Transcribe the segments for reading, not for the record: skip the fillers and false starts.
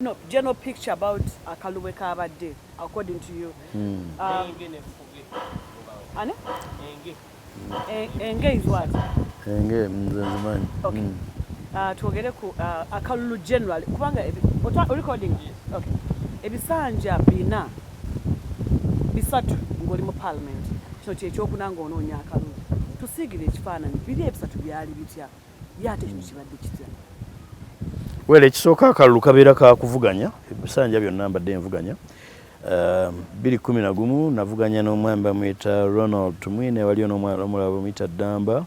no, general picture about Akaluwe Kabadde, according to you. Ane? Enge is what? Enge mzanzimani. Okay. Tuogere ku Akalulu general. Kubanga recording? Okay. Ebisanja bina bisatu ngoli mu parliament. Kino ky'ekyokunanga onoonya akalulu. Tusiigire ekifaananyi biri ebisatu byali bitya. Yate kino kibadde kitya. Wele ekisooka akalulu kabeera ka kuvuganya ebisanja byonna mbadde nvuganya 2011 navuganya n'omwami bamuyita Ronald Tumwine waliyo n'omwana omulala bamuyita Damba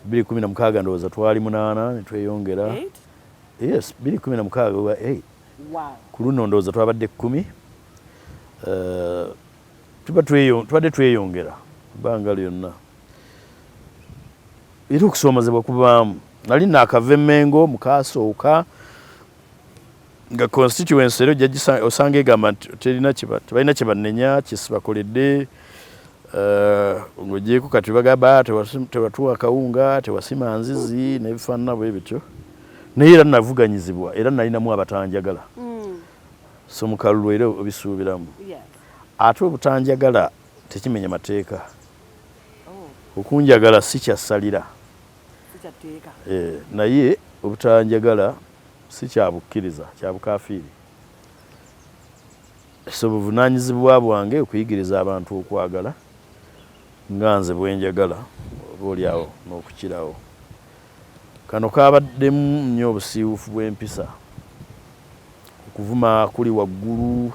2016 ndowooza twali 8 ne tweyongera. Yes, 2016 we were 8. Wow. Ku luno ndowooza twabadde 10. Tubadde tweyongera ebbanga lyonna era okusoomozebwa kubaamu. Nali naakava Emmengo mukasooka nga constituency ero osanga egamba nti tebalina kye bannenya kisibakoledde ng'ogyeko kati bagamba tewatuwa kawunga tewasima nzizi n'ebifaanana bwe bityo naye era navuganyizibwa era nalinamu abatanjagala so mu kalulu era obisuubiramu ate obutanjagala tekimenya mateeka okunjagala si kyasalira naye obutanjagala si kyabukkiriza kyabukafiiri so buvunaanyizibwa bwange okuyigiriza abantu okwagala nga nze bwenjagala oba oliawo n'okukirawo. Kano kabaddemu nnyo obusiiwufu bw'empisa okuvuma kuli waggulu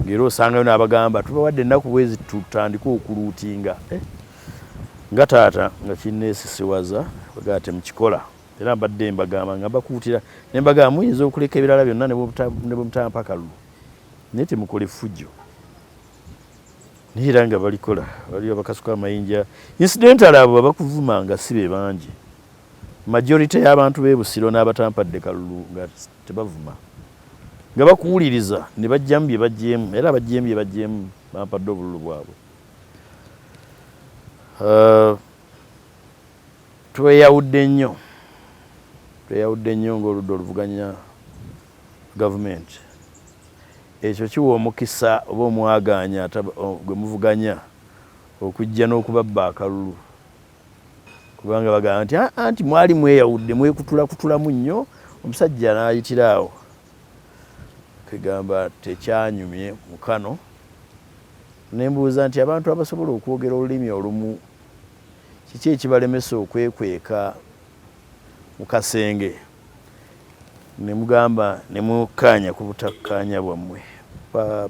ng'era osangayo n'abagamba tubawadde ennaku bwezi tutandike okuluutinga nga taata nga kinneesisiwaza bagaa temukikola era mbadde mbagamba nga mbakuutira ne mbagamba muyinza okuleka ebirala byonna ne bwe mutampa kalulu naye temukole ffujjo naye era nga balikola waliyo bakasuka amayinja incidentally abo bakuvuma nga si be bangi majority y'abantu b'e Busiro n'abatampadde kalulu nga tebavuma nga bakuwuliriza ne bajjamu bye bajjeemu era abajjeemu bye bajjeemu bampadde obululu bwabwe. Tweyawudde nnyo ng'oludda oluvuganya gavumenti ekyo kiwa omukisa oba omwaganya gwe muvuganya okujja n'okubabba akalulu kubanga bagamba nti anti mwali mweyawudde mwekutulakutulamu nnyo omusajja n'ayitira awo kegamba tekyanyumye mu kano nembuuza nti abantu abasobola okwogera olulimi olumu kiki ekibalemesa okwekweka mu kasenge ne mugamba ne mukkaanya ku butakkaanya bwammwe.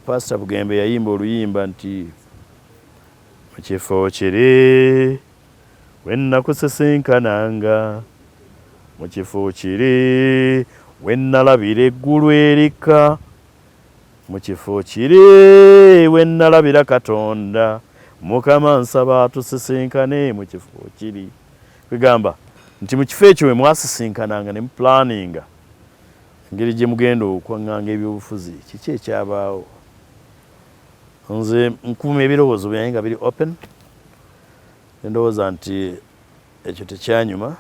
Pastor Bugembe yayimba oluyimba nti mu kifo kiri we nakusisinkananga mu kifo kiri we nalabira eggulu erika mu kifo kiri we nalabira Katonda Mukama nsaba tusisinkane mu kifo kiri. Kwegamba nti mu kifo ekyo we mwasisinkananga ne muplaninga engeri gye mugenda okwaŋŋanga ebyobufuzi kiki ekyabaawo. Nze nkuuma ebirowoozo byange nga biri open ndowooza nti ekyo tekyanyuma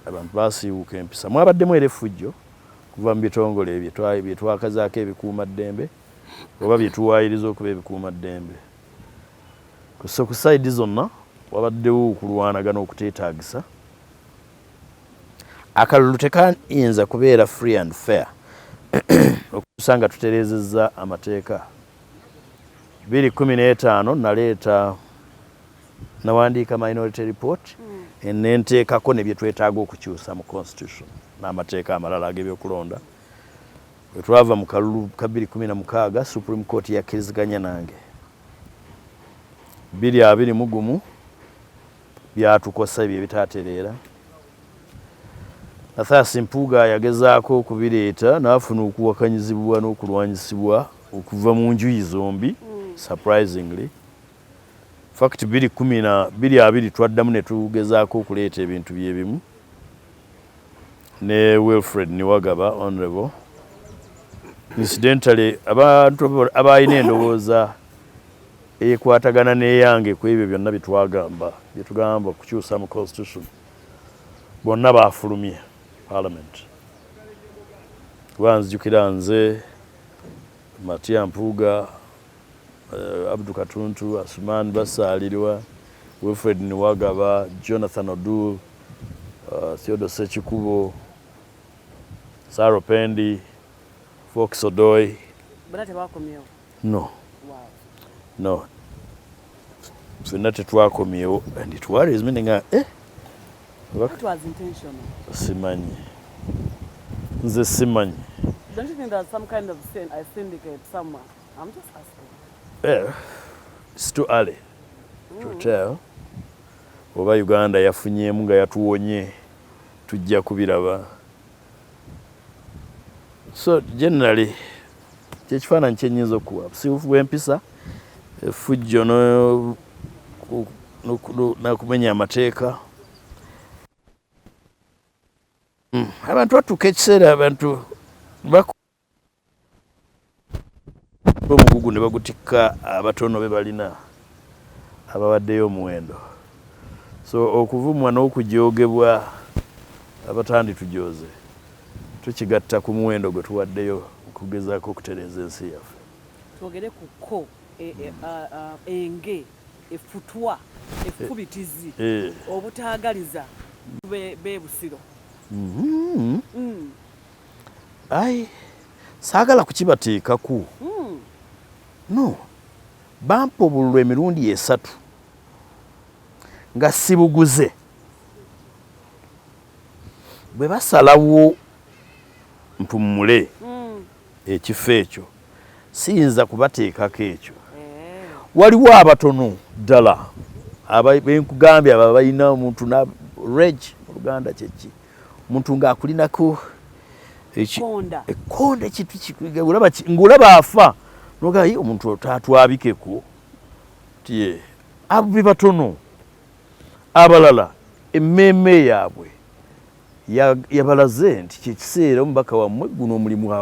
abantu basiiwuuka empisa mwabaddemu era effujjo kuva mu bitongole bye twakazaako ebikuumaddembe oba bye tuwaayiriza okuba ebikuumaddembe so ku sayidi zonna wabaddewo okulwanagana okuteetaagisa. Akalulu tekayinza kubeera free and fair okutuusa nga tutereezezza amateeka. 2015 naleeta nawandiika minority report nenteekako ne bye twetaaga okukyusa mu constitution n'amateeka amalala ag'ebyokulonda. Bwe twava mu kalulu ka 2016 Supreme Court yakkiriziganya nange 2021 byatukosa ebyo ebitaatereera. Mathias Mpuuga yagezaako okubireeta n'afuna okuwakanyizibwa n'okulwanyisibwa okuva mu njuyi zombi surprisingly. Fact 2020 twaddamu ne tugezaako okuleeta ebintu byebimu ne Wilfred Niwagaba honorable. Incidentally abantu abalina endowooza ekwatagana n'eyange ku ebyo byonna bye tugamba kukyusa mu constitution bonna baafulumye. parliament. Nzijukira nze Matia Mpuuga, Abdul Katuntu, Asuman Basalirwa, Wilfred Niwagaba, Jonathan Odul, Theodore Sechikubo, Saro Pendi, Fox Odoi. No. Wow. No. Ffenna tetwakomyewo, and it worries me nga That was intentional. Simanyi. Nze simanyi. Don't you think there's some kind of a syndicate somewhere? I'm just asking. It's too early to tell. Oba Uganda yafunyeemu nga yatuwonye tujja kubiraba. So generally kyekifaananyi kyennyinza okuwa busibufu bw'empisa, effujjo n'okumenya amateeka. Abantu batuuka ekiseera abantu omugugu ne bagutikka abatono be balina abawaddeyo omuwendo. So okuvumwa n'okujoogebwa abatandi tujooze tukigatta ku muwendo gwe tuwaddeyo okugezaako okutereeza ensi yaffe. Twogere ku ko enge effutwa effubitizi obutaagaliza beebusiro. Ai saagala kukibateekaku. No, bampobulwa emirundi 3 nga sibuguze. Bwe basalawo mpumule ekifo ekyo siyinza kubateekako ekyo. Waliwo abatono ddala benkugambye abo balina omuntu na reg Oluganda kyeki omuntu ng'akulinako ekkonda ekintu ng'olaba afa nogaa omuntu tatwabikeko tiye abo be batono. Abalala emmeeme yaabwe yabalaze nti kyekiseera omubaka wammwe guno omulimu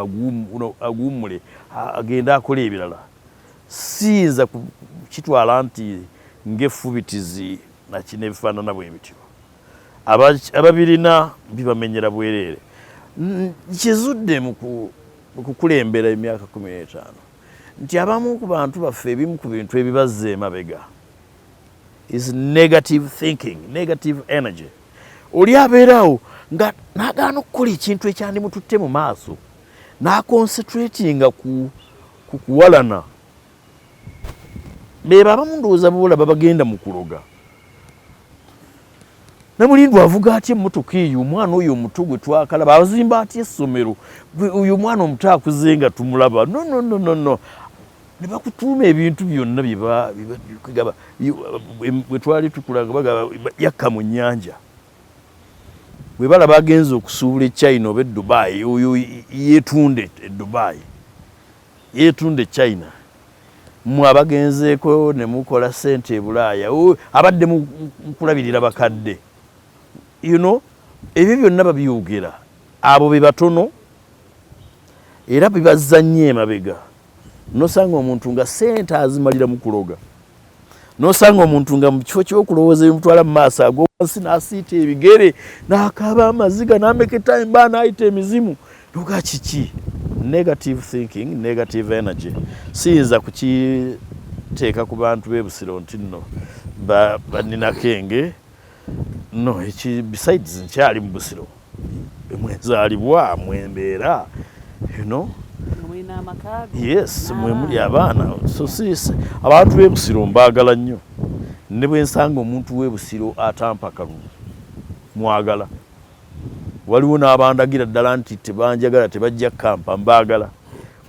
aguwummule agenda akola ebirala. Siyinza kitwala nti ng'effubitizi nakino ebifaanana bwe bityo. Ababirina bibamenyera bwereere. Kizudde mu kukulembera emyaka 15 nti abamu ku bantu baffe ebimu ku bintu ebibazza emabega is negative thinking, negative energy. Oli abeerawo nga n'agaana okukola ekintu ekyandimututte mu maaso n'aconcentratinga ku kuwalana. Beba abamu ndowooza boolaba bagenda mu kuloga. Namulindu avuga atya emmotoka eyo omwana oyo omuto gwe twakalaba azimba atya essomero oyo omwana omuto akuze nga tumulaba. No. Ne bakutuuma ebintu byonna bwe twali tukulanga bagaba yakka mu nnyanja. Bwe balaba agenza okusuubula e China oba e Dubai, oyo yeetunde e Dubai, yeetunde China. Mmwe abagenzeeko ne mukola ssente e Bulaaya abadde mukulabirira bakadde. Ebyo byonna babyogera. Abo be batono era bibazannye emabega. Nosanga omuntu nga ssente azimalira mu kuloga. Nosanga omuntu nga mu kifo ky'okulowooza ebimutwala mu maaso ag'owansi n'asiita ebigere n'akaaba amaziga n'ameketa emba n'ayita emizimu. Noga kiki? Negative thinking, negative energy. Siyinza kukiteeka ku bantu b'ebusiro nti nno baninakenge. No, besides nkyali mu busiro. Mwenzaalibwa, mwembeera, Yes, mwe muli abaana. So sisi abantu b'ebusiro mbaagala nnyo. Ne bwe nsanga omuntu w'ebusiro atampa kalulu mwagala. Waliwo n'abandagira ddala nti tebanjagala tebajja kampa mbaagala.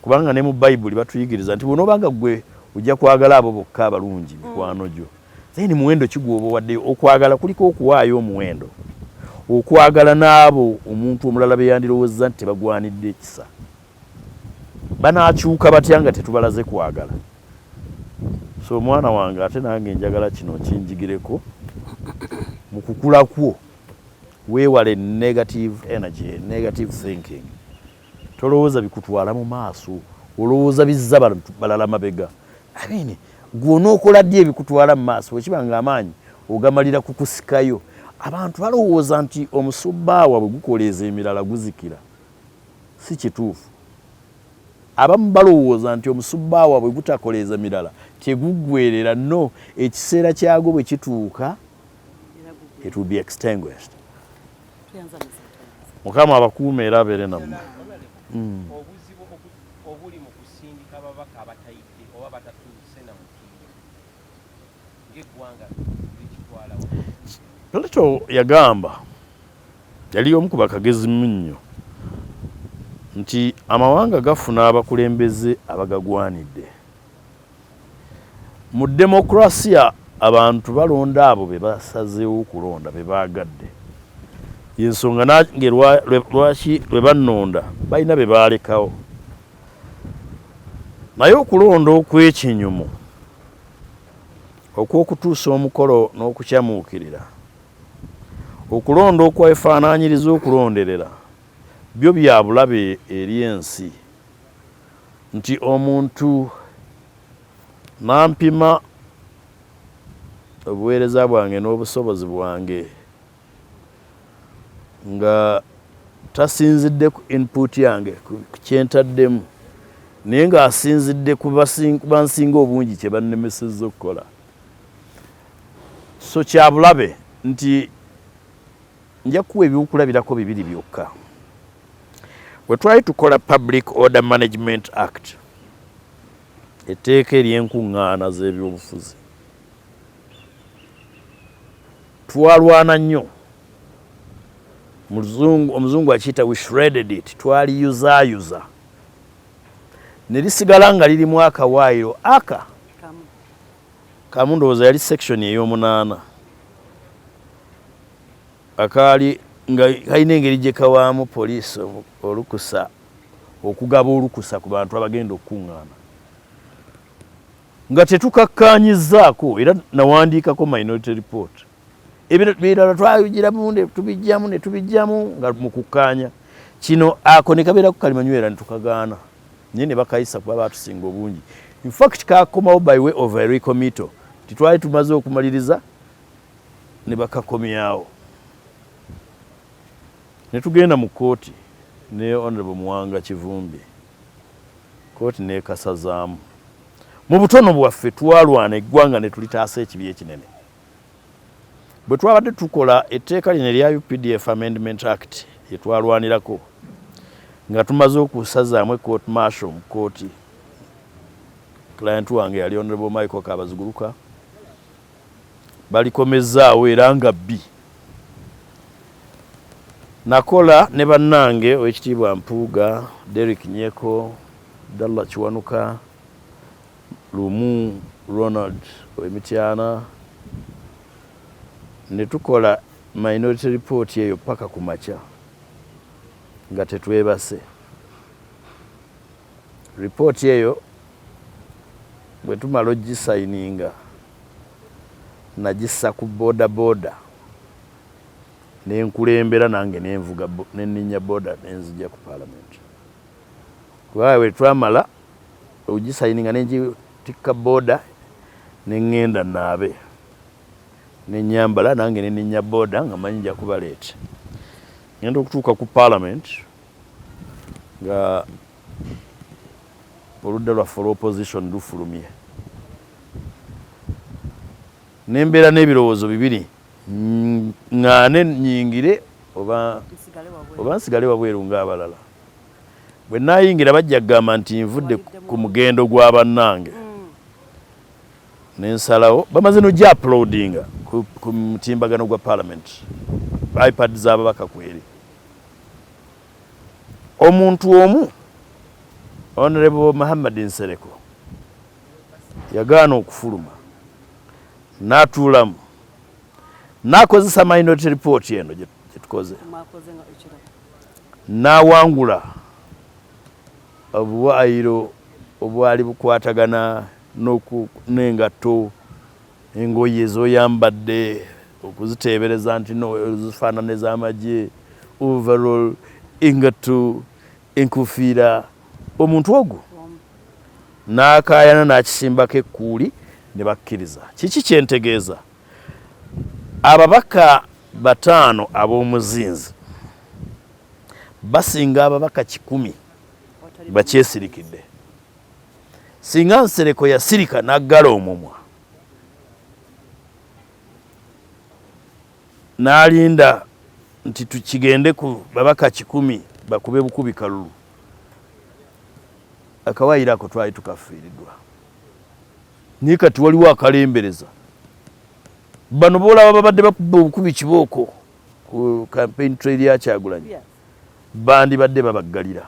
Kubanga ne mu Bayibuli batuyigiriza nti bw'onoobanga gwe ojja kwagala abo bokka abalungi mikwano gyo. Then muwendo kigwoba waddeyo. Okwagala kuliko okuwaayo omuwendo. Okwagala n'abo omuntu omulala be yandirowooza nti tebagwanidde ekisa. Banaakyuka batya nga tetubalaze kwagala. So mwana wange ate nange njagala kino kinjigireko mu kukula kwo weewale negative energy, negative thinking. Tolowooza bikutwala mu maaso, olowooza bizza balala mabega. I mean, gw'onookola ddi ebikutwala mu maaso ekibanga amaanyi ogamalira kukusikayo abantu balowooza nti omusubbaawa bwe gukoleeza emirala guzikira. Si kituufu. Abamu balowooza nti omusubbaawa bwe gutakoleeza mirala teguggwerera. No, ekiseera kyagwo bwe kituuka it will be extinguished. Mukama abakuuma era abeere nammwe. Obuzibu obuli mu kusindika ababaka abatayidde oba batatuuse na mutindo ng'eggwanga likitwalawo. Plato yagamba, yali omu ku bakagezi nnyo, nti amawanga gafuna abakulembeze abagagwanidde. Mu demokrasiya abantu balonda abo be basazeewo okulonda be baagadde. Yensonga nange lwaki lwe bannonda balina be baalekawo. Naye okulonda okw'ekinyumu okw'okutuusa omukolo n'okukyamuukirira, okulonda okwefaanaanyiriza okulonderera, byo bya bulabe eri ensi. Nti omuntu nampima obuweereza bwange n'obusobozi bwange nga tasinzidde ku input yange ku kyentaddemu, naye ng'asinzidde ku bansinga obungi kye bannemesezza okukola. So kya bulabe nti nja kuwa eby'okulabirako bibiri byokka. Bwe twali tukola Public Order Management Act, etteeka ery'enkuŋŋaana z'ebyobufuzi, twalwana nnyo. Omuzungu akiyita we shredded it, twaliyuzaayuza ne lisigala nga lirimu akawaayiro kamu ndowooza yali section ey'omunaana akaali nga kalina engeri gye kawaamu poliisi olukusa okugaba olukusa ku bantu abagenda okukuŋŋaana, nga tetukakkaanyizzaako era nawandiikako minority report. Ebirala twabigiramu ne tubijjamu nga mu kukkaanya. Kino ako ne kabeerako kalimanywera ne tukagaana. Naye ne bakayisa kuba baatusinga obungi. In fact kakomawo by way of a recommittal. Titwali tumaze okumaliriza ne bakakomyawo. Ne tugenda mu kooti ne Honorable Muwanga Kivumbi. Kooti n'ekasazaamu. Mu butono bwaffe twalwana eggwanga ne tulitaasa ekibi ekinene. Bwe twabadde tukola etteeka lino erya UPDF Amendment Act etwalwanirako nga tumaze okusazaamu court martial mu kooti, client wange yali Honorable Michael Kabaziguruka, balikomezzaawo era nga bbi. Nakola ne bannange Oweekitiibwa Mpuuga, Derrick Nyeko, Dalla Kiwanuka, Lumu Ronald Owemityana, ne tukola minority report eyo paka ku makya nga tetwebase. Report eyo bwe tumala ogisayininga nagissa ku boda nenkulembera nange nenvuga nenninya boda nenzija ku parliament. Kubanga twamala ogisayininga nengitikka boda nengenda naabe nenyambala nange nenninya boda nga manyi nja kubaleeta. Ngenda okutuuka ku parliament nga oludda lwaffe olw'opposition lufulumye. Nembeera n'ebirowoozo bibiri, ŋŋaane nnyingire oba nsigale wabweru ng'abalala. Bwe naayingira bajja kugamba nti nvudde ku mugendo gwa bannange. Nensalawo bamaze n'ojja uploadinga ku mutimbagano gwa parliament, iPad z'ababaka kweri. Omuntu omu Honorable Muhammad Nsereko yagaana okufuluma n'atuulamu n'akozesa minority report eno gye tukoze n'awangula obuwaayiro obwali bukwatagana n'engatto, engoye z'oyambadde okuziteebereza nti zifaanana ez'amagye, overall, engatto, enkufiira. Omuntu ogwo n'akaayana n'akisimbako ekkuuli ne bakkiriza. Kiki kyentegeeza? Ababaka 5 ab'omuzinzi basinga ababaka 100 bakyesirikidde. Singa Nsereko yasirika n'aggala omumwa n'alinda nti tukigende ku babaka 10 bakube bukubi kalulu, akawaayiro ako twali tukafiiriddwa. Naye kati waliwo akalembereza. Bano boolaba babadde bakuba obukubi kibooko ku campaign trail ya Kyagulanyi, bandibadde babaggalira.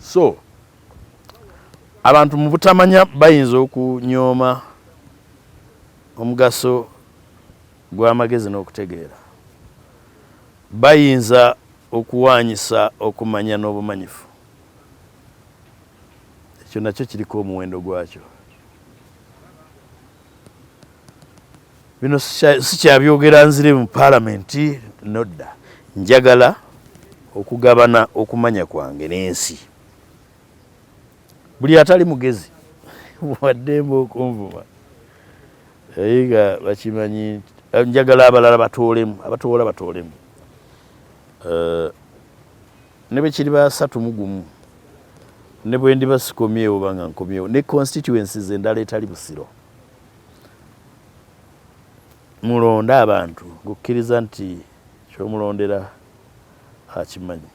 So abantu mu butamanya bayinza okunyooma omugaso gw'amagezi n'okutegeera, bayinza okuwaanyisa okumanya n'obumanyifu. Ekyo nakyo kiriko omuwendo gwakyo. Bino sikyabyogera nzire mu paalamenti, nodda. Njagala okugabana okumanya kwange n'ensi. Buli atali mugezi waddemba okunvuma eyiga bakimanyi, njagala abalala batoolemu, abatoola batoolemu. Ne bwe kiri ba 3 ne bwe ndiba sikomyewo banga nkomyewo, ne constituencies endala etali Busiro, mulonda abantu ng'okkiriza nti ky'omulondera akimanyi.